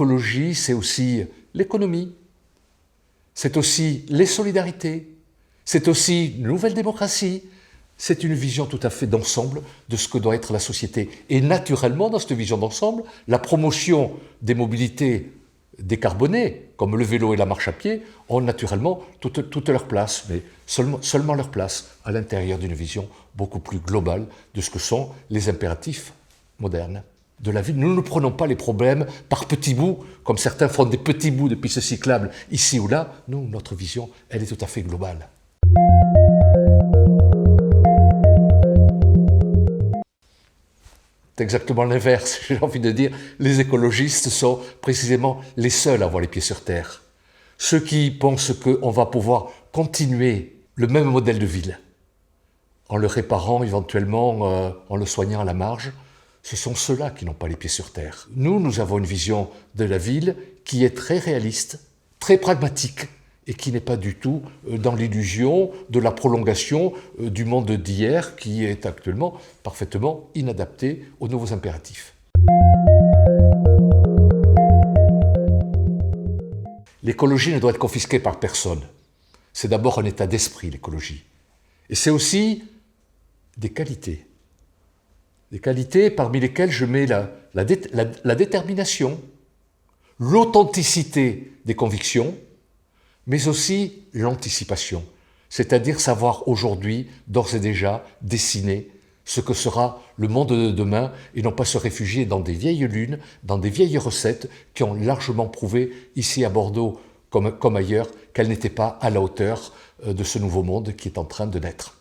l'écologie, c'est aussi l'économie, c'est aussi les solidarités, c'est aussi une nouvelle démocratie, c'est une vision tout à fait d'ensemble de ce que doit être la société. Et naturellement, dans cette vision d'ensemble, la promotion des mobilités décarbonées, comme le vélo et la marche à pied, ont naturellement toute leur place, mais seulement leur place à l'intérieur d'une vision beaucoup plus globale de ce que sont les impératifs modernes de la ville. Nous ne prenons pas les problèmes par petits bouts, comme certains font des petits bouts de pistes cyclables ici ou là. Non, notre vision, elle est tout à fait globale. C'est exactement l'inverse, j'ai envie de dire. Les écologistes sont précisément les seuls à avoir les pieds sur terre. Ceux qui pensent qu'on va pouvoir continuer le même modèle de ville, en le réparant éventuellement, en le soignant à la marge, ce sont ceux-là qui n'ont pas les pieds sur terre. Nous avons une vision de la ville qui est très réaliste, très pragmatique, et qui n'est pas du tout dans l'illusion de la prolongation du monde d'hier, qui est actuellement parfaitement inadapté aux nouveaux impératifs. L'écologie ne doit être confisquée par personne. C'est d'abord un état d'esprit, l'écologie. Et c'est aussi des qualités. Des qualités parmi lesquelles je mets la détermination, l'authenticité des convictions, mais aussi l'anticipation, c'est-à-dire savoir aujourd'hui, d'ores et déjà, dessiner ce que sera le monde de demain et non pas se réfugier dans des vieilles lunes, dans des vieilles recettes qui ont largement prouvé, ici à Bordeaux comme ailleurs, qu'elles n'étaient pas à la hauteur de ce nouveau monde qui est en train de naître.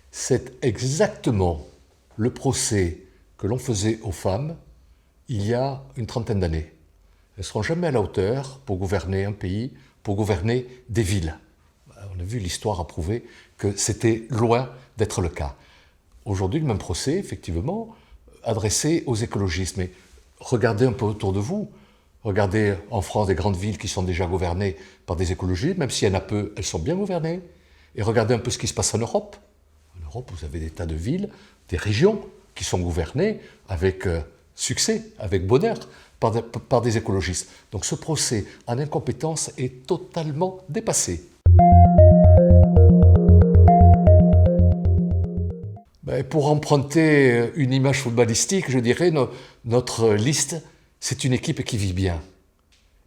C'est exactement le procès que l'on faisait aux femmes il y a une trentaine d'années. Elles ne seront jamais à la hauteur pour gouverner un pays, pour gouverner des villes. On a vu, l'histoire a prouvé que c'était loin d'être le cas. Aujourd'hui, le même procès, effectivement, adressé aux écologistes. Mais regardez un peu autour de vous. Regardez en France des grandes villes qui sont déjà gouvernées par des écologistes, même s'il y en a peu, elles sont bien gouvernées. Et regardez un peu ce qui se passe en Europe. En Europe, vous avez des tas de villes, des régions qui sont gouvernées avec succès, avec bonheur, par des écologistes. Donc ce procès en incompétence est totalement dépassé. Pour emprunter une image footballistique, je dirais, notre liste, c'est une équipe qui vit bien.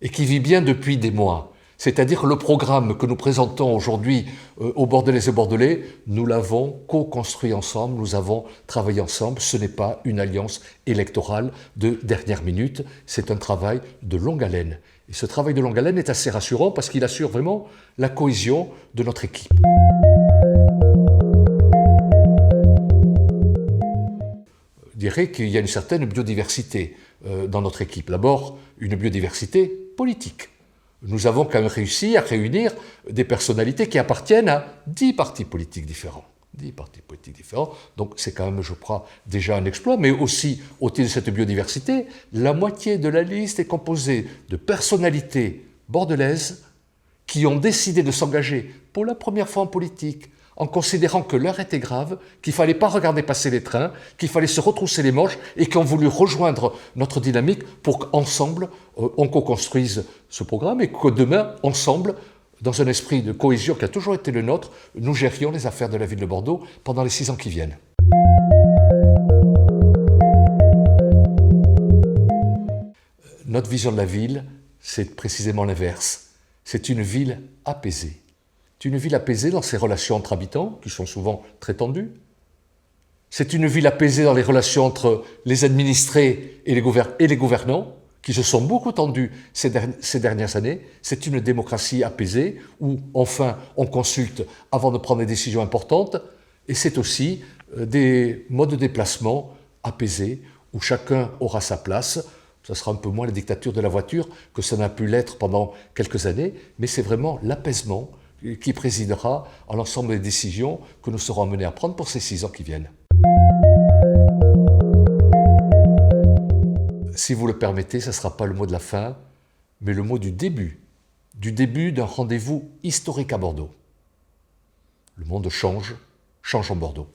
Et qui vit bien depuis des mois. C'est-à-dire le programme que nous présentons aujourd'hui aux Bordelaises et Bordelais, nous l'avons co-construit ensemble, nous avons travaillé ensemble. Ce n'est pas une alliance électorale de dernière minute, c'est un travail de longue haleine. Et ce travail de longue haleine est assez rassurant parce qu'il assure vraiment la cohésion de notre équipe. Je dirais qu'il y a une certaine biodiversité dans notre équipe. D'abord, une biodiversité politique. Nous avons quand même réussi à réunir des personnalités qui appartiennent à 10 partis politiques différents. 10 partis politiques différents, donc c'est quand même, je crois, déjà un exploit, mais aussi, au titre de cette biodiversité, la moitié de la liste est composée de personnalités bordelaises qui ont décidé de s'engager pour la première fois en politique, en considérant que l'heure était grave, qu'il ne fallait pas regarder passer les trains, qu'il fallait se retrousser les manches et qui ont voulu rejoindre notre dynamique pour qu'ensemble, on co-construise ce programme et que demain, ensemble, dans un esprit de cohésion qui a toujours été le nôtre, nous gérions les affaires de la ville de Bordeaux pendant les 6 ans qui viennent. Notre vision de la ville, c'est précisément l'inverse. C'est une ville apaisée. C'est une ville apaisée dans ses relations entre habitants, qui sont souvent très tendues. C'est une ville apaisée dans les relations entre les administrés et les gouvernants, qui se sont beaucoup tendus ces dernières années. C'est une démocratie apaisée, où enfin on consulte avant de prendre des décisions importantes. Et c'est aussi des modes de déplacement apaisés, où chacun aura sa place. Ça sera un peu moins la dictature de la voiture que ça n'a pu l'être pendant quelques années, mais c'est vraiment l'apaisement qui présidera à l'ensemble des décisions que nous serons amenés à prendre pour ces 6 ans qui viennent. Si vous le permettez, ce ne sera pas le mot de la fin, mais le mot du début d'un rendez-vous historique à Bordeaux. Le monde change en Bordeaux.